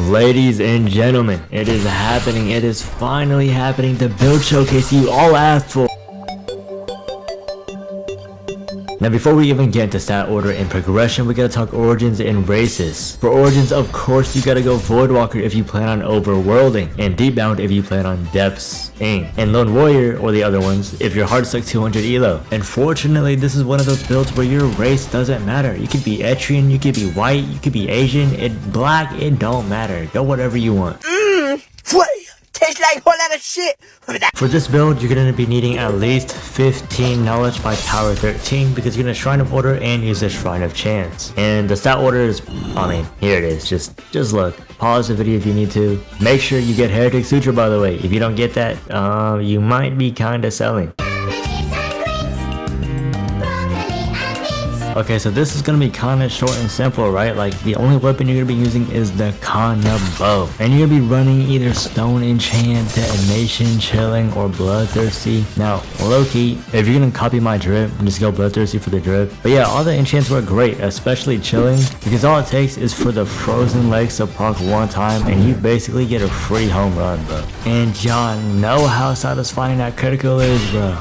Ladies and gentlemen, it is happening. It is finally happening. The build showcase you all asked for. Now before we even get into stat order and progression, we gotta talk origins and races. For origins, of course, you gotta go Voidwalker if you plan on overworlding, and Deepbound if you plan on depths, and Lone Warrior, or the other ones, if you're hard stuck 200 elo. And fortunately, this is one of those builds where your race doesn't matter. You could be Etrian, you could be white, you could be Asian, black, it don't matter. Go whatever you want. Tastes like a whole lot of shit. For this build, you're going to be needing at least 15 knowledge by power 13 because you're going to Shrine of Order and use the Shrine of Chance. And the stat order is, here it is. Just look. Pause the video if you need to. Make sure you get Heretic Sutra, by the way. If you don't get that, you might be kinda selling. Okay, so this is gonna be kinda short and simple, right? Like, the only weapon you're gonna be using is the Kanabo. And you're gonna be running either Stone Enchant, Detonation, Chilling, or Bloodthirsty. Now, low-key, if you're gonna copy my drip, just go Bloodthirsty for the drip. But yeah, all the enchants work great, especially Chilling, because all it takes is for the Frozen Legs to proc one time, and you basically get a free home run, bro. And y'all know how satisfying that critical is, bro.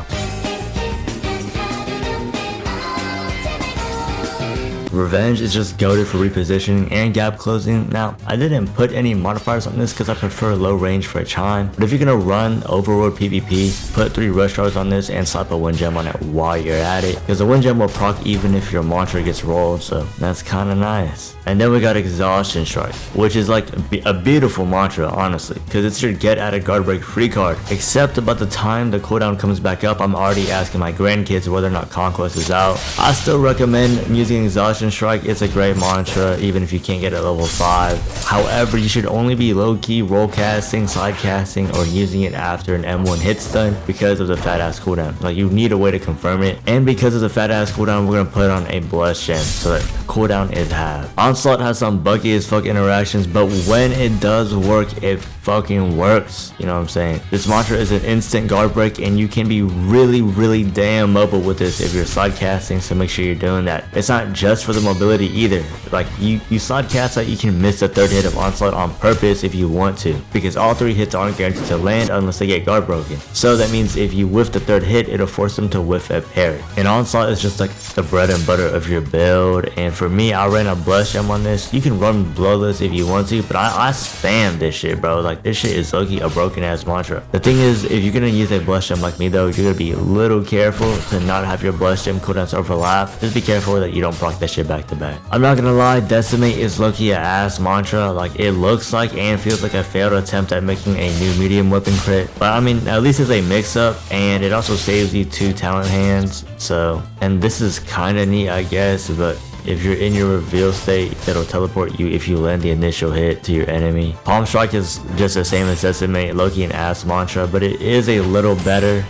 Revenge is just goated for repositioning and gap closing. Now, I didn't put any modifiers on this because I prefer low range for a chime, but if you're gonna run overworld PvP, put 3 rush stars on this and slap a wind gem on it while you're at it, because the wind gem will proc even if your mantra gets rolled, so that's kinda nice. And then we got Exhaustion Strike, which is like a beautiful mantra, honestly, because it's your get out of guard break free card, except about the time the cooldown comes back up, I'm already asking my grandkids whether or not Conquest is out. I still recommend using Exhaustion Strike. It's a great mantra even if you can't get it at level 5. However, you should only be low-key roll casting, side casting, or using it after an M1 hit stun because of the fat ass cooldown. Like, you need a way to confirm it, and because of the fat ass cooldown, we're gonna put on a blessed gem so that cooldown is half. Onslaught has some buggy as fuck interactions, but when it does work, it fucking works. You know what I'm saying? This mantra is an instant guard break, and you can be really damn mobile with this if you're side casting, so make sure you're doing that. It's not just for the mobility either. Like, you side cast that, you can miss the 3rd hit of Onslaught on purpose if you want to, because all 3 hits aren't guaranteed to land unless they get guard broken. So that means if you whiff the 3rd hit, it'll force them to whiff a parry. And Onslaught is just like the bread and butter of your build, and for me, I ran a blessed gem on this. You can run Bloodless if you want to, but I spam this shit, bro. Like, this shit is low-key a broken ass mantra. The thing is, if you're gonna use a blessed gem like me though, you're gonna be a little careful to not have your blessed gem cooldowns overlap. Just be careful that you don't proc that shit back to back. I'm not gonna lie, Decimate is low-key a ass mantra. Like, it looks like and feels like a failed attempt at making a new medium weapon crit, but I mean, at least it's a mix-up, and it also saves you 2 talent hands. So, and this is kind of neat, I guess, but if you're in your reveal state, it'll teleport you if you land the initial hit to your enemy. Palm Strike is just the same as Decimate, low-key an ass mantra, but it is a little better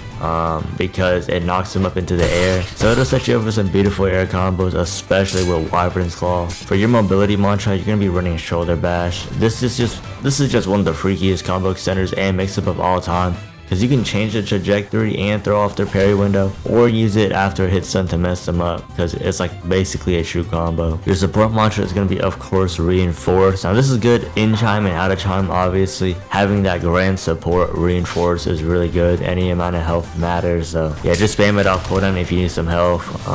because it knocks him up into the air. So it'll set you up for some beautiful air combos, especially with Wyvern's Claw. For your mobility mantra, you're gonna be running Shoulder Bash. This is just one of the freakiest combo extenders and mix-up of all time, because you can change the trajectory and throw off their parry window, or use it after a hit stun to mess them up, because it's like basically a true combo. Your support mantra is going to be, of course, Reinforce. Now this is good in chime and out of chime, obviously. Having that grand support Reinforce is really good. Any amount of health matters, so yeah, just spam it off cooldown if you need some health.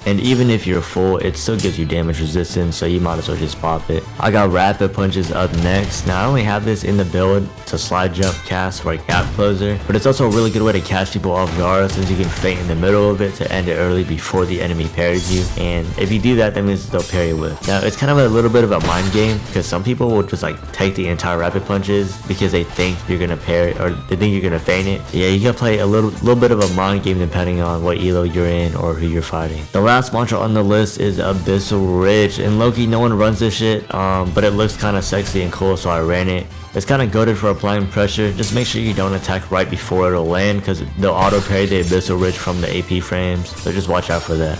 And even if you're full, it still gives you damage resistance, so you might as well just pop it. I got Rapid Punches up next. Now I only have this in the build to slide jump cast for a gap closer, but it's also a really good way to catch people off guard, since you can feint in the middle of it to end it early before the enemy parries you, and if you do that, that means they'll parry with. Now it's kind of a little bit of a mind game, because some people will just like take the entire Rapid Punches because they think you're gonna parry, or they think you're gonna feint it. Yeah, you gotta play a little bit of a mind game depending on what elo you're in or who you're fighting. The last mantra on the list is Abyssal Ridge, and low-key no one runs this shit, but it looks kind of sexy and cool, so I ran it. It's kind of goated for applying pressure. Just make sure you don't attack right before it'll land, because they'll auto parry the Abyssal Ridge from the AP frames, so just watch out for that.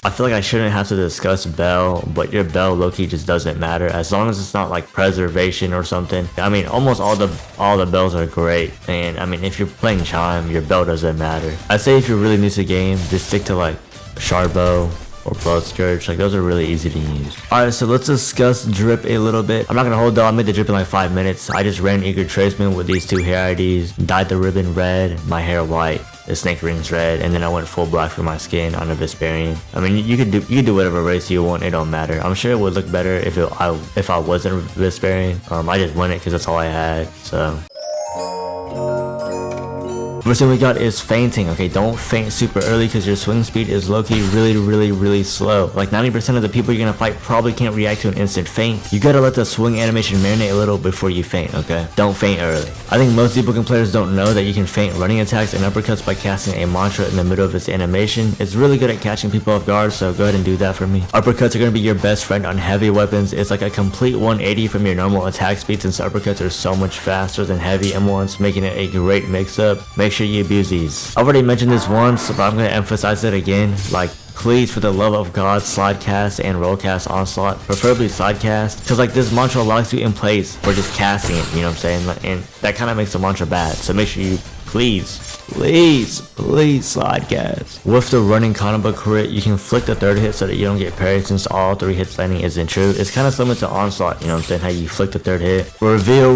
I feel like I shouldn't have to discuss Bell, but your Bell low-key just doesn't matter as long as it's not like Preservation or something. I mean, almost all the bells are great, and I mean, if you're playing chime, your Bell doesn't matter. I'd say if you're really new to the game, just stick to like Sharbo or Blood Scourge. Like those are really easy to use. Alright, so let's discuss drip a little bit. I'm not gonna hold though, I made the drip in like 5 minutes. I just ran Eager Tradesman with these 2 hair IDs, dyed the ribbon red, my hair white, the snake rings red, and then I went full black for my skin on a Vesperian. I mean, you could do whatever race you want, it don't matter. I'm sure it would look better if I wasn't Vesperian. I just went it because that's all I had, so. First thing we got is fainting. Okay, don't faint super early because your swing speed is low-key really slow. Like 90% of the people you're gonna fight probably can't react to an instant faint. You gotta let the swing animation marinate a little before you faint, okay? Don't faint early. I think most Deepwoken players don't know that you can feint running attacks and uppercuts by casting a mantra in the middle of its animation. It's really good at catching people off guard, so go ahead and do that for me. Uppercuts are gonna be your best friend on heavy weapons. It's like a complete 180 from your normal attack speed since uppercuts are so much faster than heavy M1s, making it a great mix-up. Make sure you abuse these. I've already mentioned this once, but I'm gonna emphasize it again. Like, please, for the love of God, slide cast and roll cast onslaught, preferably slide cast, because like this mantra locks you in place for just casting it, you know what I'm saying? And that kind of makes the mantra bad, so make sure you please slide cast. With the running Kanabo crit, you can flick the 3rd hit so that you don't get parried since all 3 hits landing isn't true. It's kind of similar to onslaught, you know what I'm saying, how you flick the 3rd hit. Reveal.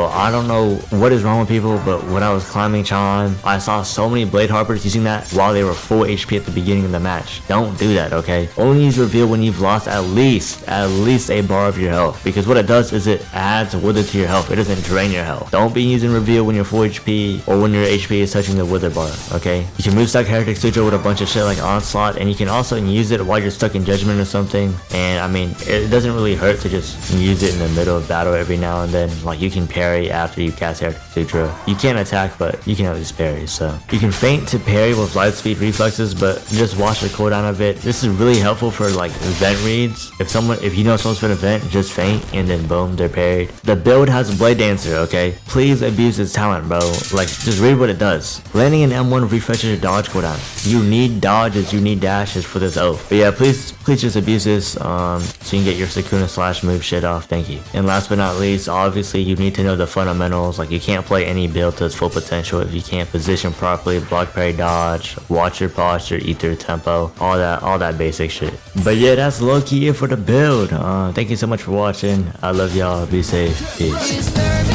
I don't know what is wrong with people, but when I was climbing Chan, I saw so many Bladeharpers using that while they were full HP at the beginning of the match. Don't do that, okay? Only use reveal when you've lost at least a bar of your health, because what it does is it adds wither to your health. It doesn't drain your health. Don't be using reveal when you're full HP or when your HP is touching the wither bar, okay? You can move stack Heretic Sutra with a bunch of shit like onslaught, and you can also use it while you're stuck in judgment or something. And I mean, it doesn't really hurt to just use it in the middle of battle every now and then. Like you can parry after you cast Heretic Sutra. You can't attack, but you can at least parry. So you can feint to parry with light speed reflexes, but just watch the cooldown of it. This is really helpful for like event reads. If you know someone's for an event, just feint and then boom, they're parried. The build has Blade Dancer, okay? Please abuse its talent, bro. Like, just read what it does. Landing an M1 refreshes your dodge cooldown. You need dodges, you need dashes for this oath. But yeah, please just abuse this so you can get your Sakuna / move shit off. Thank you. And last but not least, obviously you need to know the fundamentals. Like you can't play any build to its full potential if you can't position properly, block, parry, dodge, watch your posture, ether, tempo, all that basic shit. But yeah, that's low-key it for the build. Thank you so much for watching. I love y'all. Be safe. Peace.